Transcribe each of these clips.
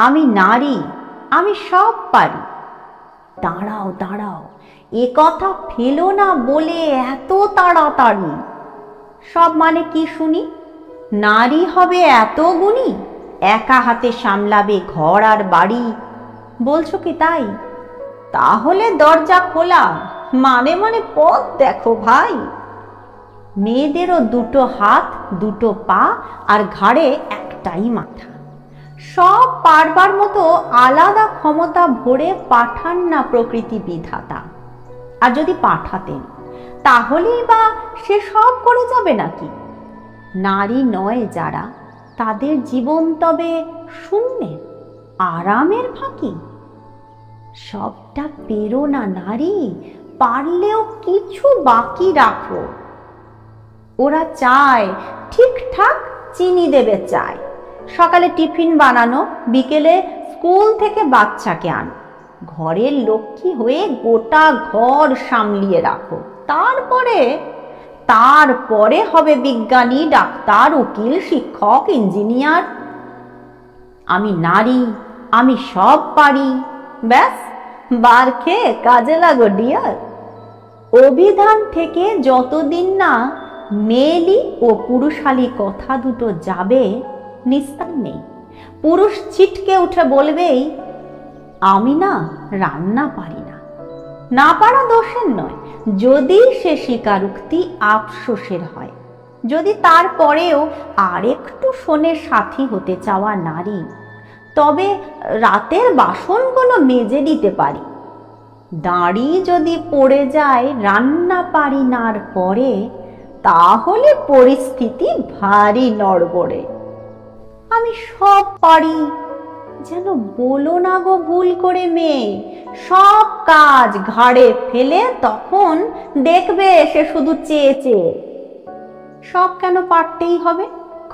আমি নারী, আমি সব পারি। দাঁড়াও দাঁড়াও, এ কথা ফেলো না বলে এত তাড়াতাড়ি। সব মানে কি শুনি? নারী হবে এত গুণী, একা হাতে সামলাবে ঘর আর বাড়ি, বলছো কি তাই? তাহলে দরজা খোলা, মানে মানে পথ দেখো ভাই। মেয়েদেরও দুটো হাত, দুটো পা, আর ঘাড়ে একটাই মাথা। সব পারবার মতো আলাদা ক্ষমতা ভরে পাঠান না প্রকৃতি বিধাতা। আর যদি পাঠাতেন, তাহলেই বা সে সব করে যাবে নাকি? নারী নয় যারা, তাদের জীবন তবে শূন্যে, আরামের ফাঁকি। সবটা পেরো না নারী, পারলেও কিছু বাকি রাখো। ওরা চায় ঠিকঠাক চিনি দেবে চায়, সকালে টিফিন বানানো, বিকেলে স্কুল থেকে বাচ্চাকে আনো, ঘরের লক্ষ্মী হয়ে গোটা ঘর সামলিয়ে রাখো। তারপরে হবে বিজ্ঞানী, ডাক্তার, উকিল, শিক্ষক, ইঞ্জিনিয়ার। আমি নারী, আমি সব পারি, ব্যাস বার খেয়ে কাজে লাগো ডিয়ার। অভিধান থেকে যতদিন না মেয়েলি ও পুরুষালী কথা দুটো যাবে, নিস্তার নেই। পুরুষ ছিটকে উঠে বলবেই, আমি না রান্না পারি না। না পারা দোষের নয়, যদি সে স্বীকারোক্তি আফসোসের হয়। যদি তারপরেও আরেকটু শোনে সাথী হতে চাওয়া নারী, তবে রাতের বাসনগুলো মেজে দিতে পারি। দাঁড়ি যদি পড়ে যায় রান্না পারি নার পরে, তাহলে পরিস্থিতি ভারী নড়বড়ে। আমি সব পারি যেন বলো না গো ভুল করে মেয়ে। সব কাজ ঘাড়ে ফেলে তখন দেখবে সে শুধু চেয়ে চেয়ে। সব কেন পারতেই হবে?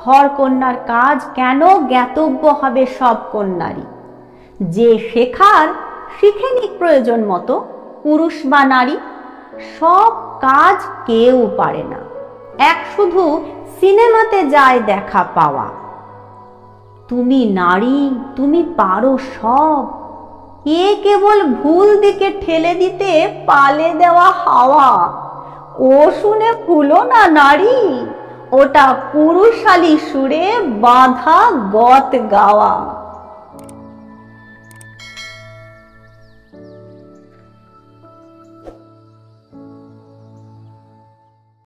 ঘর কন্যার কাজ কেন জ্ঞাতব্য হবে সব কন্যারই? যে শেখার শিখে নিক প্রয়োজন মতো, পুরুষ বা নারী। সব কাজ কেউ পারে না, এক শুধু সিনেমাতে যায় দেখা পাওয়া। তুমি নারী, তুমি পারো সব, এ কেবল ভুল দিকে ঠেলে দিতে পালে দেওয়া হাওয়া। ও শুনে ভুলো না নারী, ওটা পুরুষালী সুরে বাঁধা গত গাওয়া।